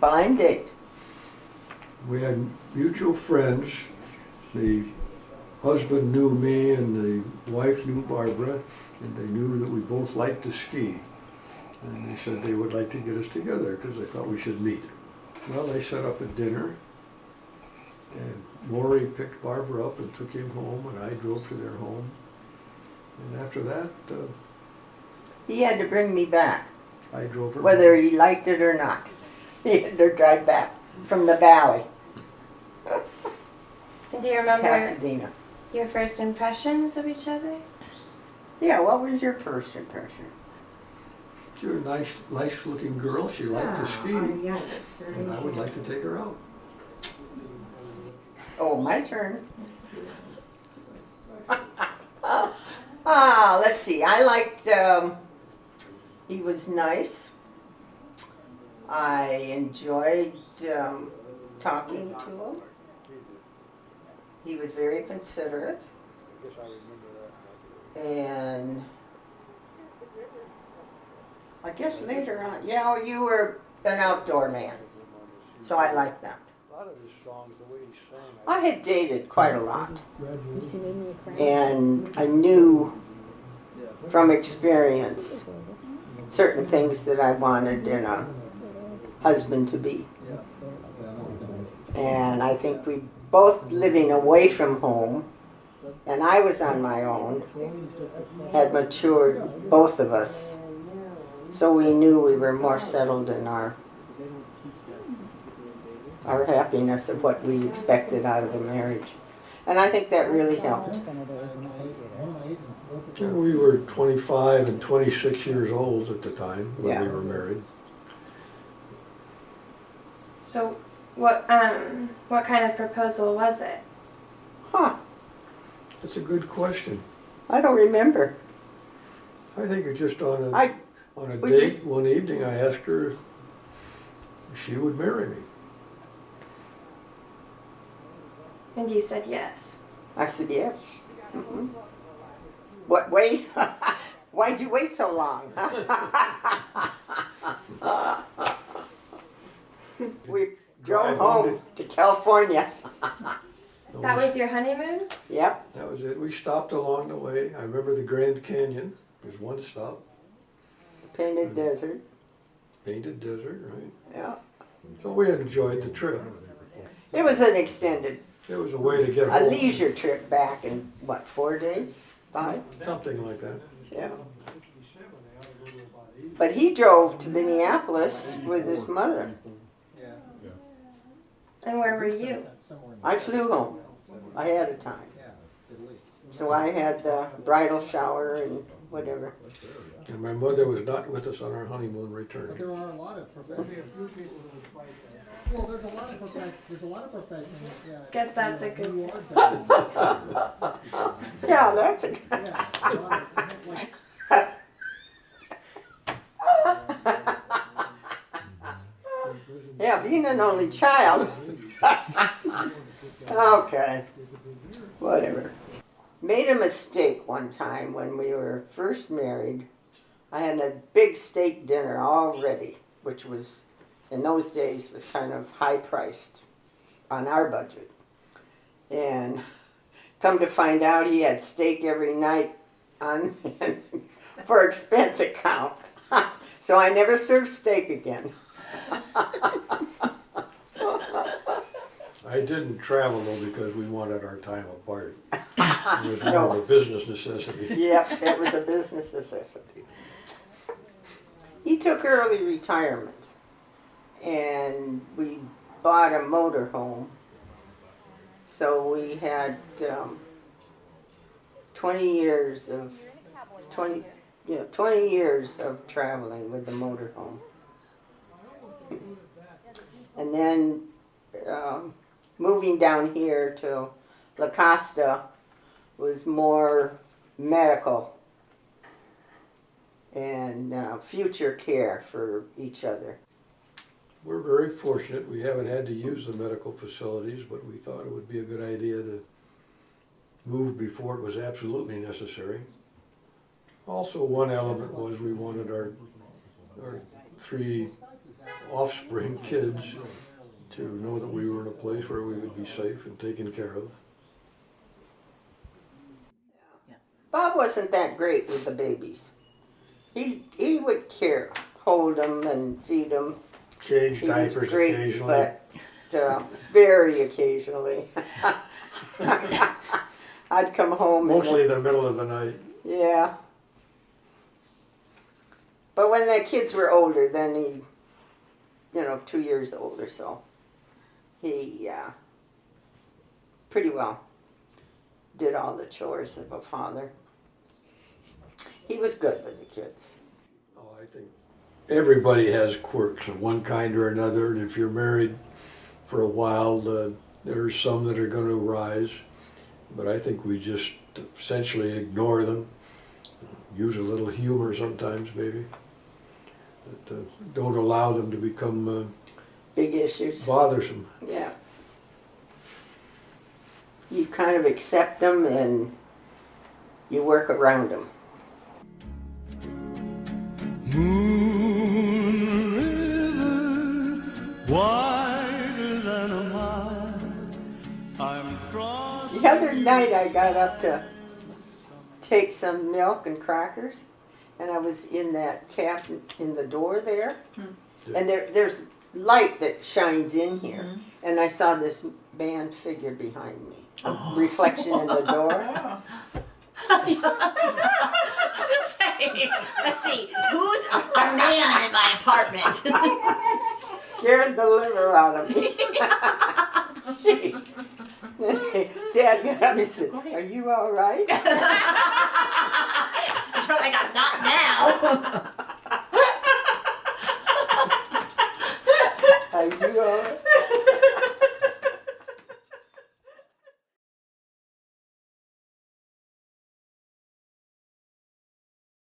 Blind date. We had mutual friends. The husband knew me and the wife knew Barbara, and they knew that we both liked to ski. And they said they would like to get us together because they thought we should meet. Well, they set up a dinner, and Maury picked Barbara up and took him home, and I drove to their home. And after that, He had to bring me back, I drove her whether home. he liked it or not. He had to drive back from the valley, And do you remember Pasadena. your first impressions of each other? Yeah, what was your first impression? She was a nice looking girl. She liked to ski, yes. and I would like to take her out. Oh, my turn. Let's see. I liked, he was nice. I enjoyed talking to him. He was very considerate. And I guess later on, you were an outdoor man. So I liked that. A lot of his songs, the way he sang. I had dated quite a lot. And I knew from experience certain things that I wanted in a husband to be. And I think we both living away from home, and I was on my own, had matured, both of us. So we knew we were more settled in our happiness of what we expected out of a marriage. And I think that really helped. We were 25 and 26 years old at the time when Yeah. we were married. So, what kind of proposal was it? Huh, That's a good question. I don't remember. I think it just on a I we date just- one evening I asked her if she would marry me. And you said yes. I said, yeah. Mhm. What, wait? Why'd you wait so long? We drove Drive home to California. That was your honeymoon? Yep, That was it. We stopped along the way. I remember the Grand Canyon. There's one stop. Painted Desert, Painted Desert, right? yeah. So we had enjoyed the trip. It was an extended, It was a way to get a home. leisure trip back in, what, 4 days? 5? Something like that. Yeah. But he drove to Minneapolis with his mother. And where were you? I flew home ahead of time. So I had the bridal shower and whatever. And my mother was not with us on our honeymoon return. There are a lot of professionals. Well, there's a lot of professionals, yeah. Guess that's a good. You are better. Yeah, that's a Yeah, a lot of, like, yeah, being an only child. Okay, whatever. Made a mistake one time when we were first married. I had a big steak dinner all ready, which was, in those days, was kind of high priced on our budget. And come to find out, he had steak every night on for expense account. So I never served steak again. I didn't travel though because we wanted our time apart. It was more of a business necessity. Yep, it was a business necessity. He took early retirement, and we bought a motor home. So we had 20 years of 20 years of traveling with the motor home. And then moving down here to La Costa was more medical and future care for each other. We're very fortunate. We haven't had to use the medical facilities, but we thought it would be a good idea to move before it was absolutely necessary. Also, one element was we wanted our 3 offspring, kids, to know that we were in a place where we would be safe and taken care of. Bob wasn't that great with the babies. He would care, hold them and feed them. Change He was diapers great, occasionally. but very occasionally. I'd come home Mostly and the middle of the night. yeah. But when the kids were older, then he, 2 years older, so he pretty well did all the chores of a father. He was good with the kids. Oh, I think everybody has quirks of one kind or another, and if you're married for a while, there are some that are going to rise, but I think we just essentially ignore them, use a little humor sometimes maybe, but don't allow them to become Big issues. bothersome. Yeah. You kind of accept them and you work around them. Moon River, wider than a mile, I'm crossing. The other night I got up to take some milk and crackers, and I was in that cabinet in the door there, and there's light that shines in here, and I saw this man figure behind me, a reflection in the door. Just saying. Let's see. Who's a man in my apartment? Scared the liver out of me. Jeez. Dad got up and said, "Are you all right?" I'm sure I got not now. Are you all right?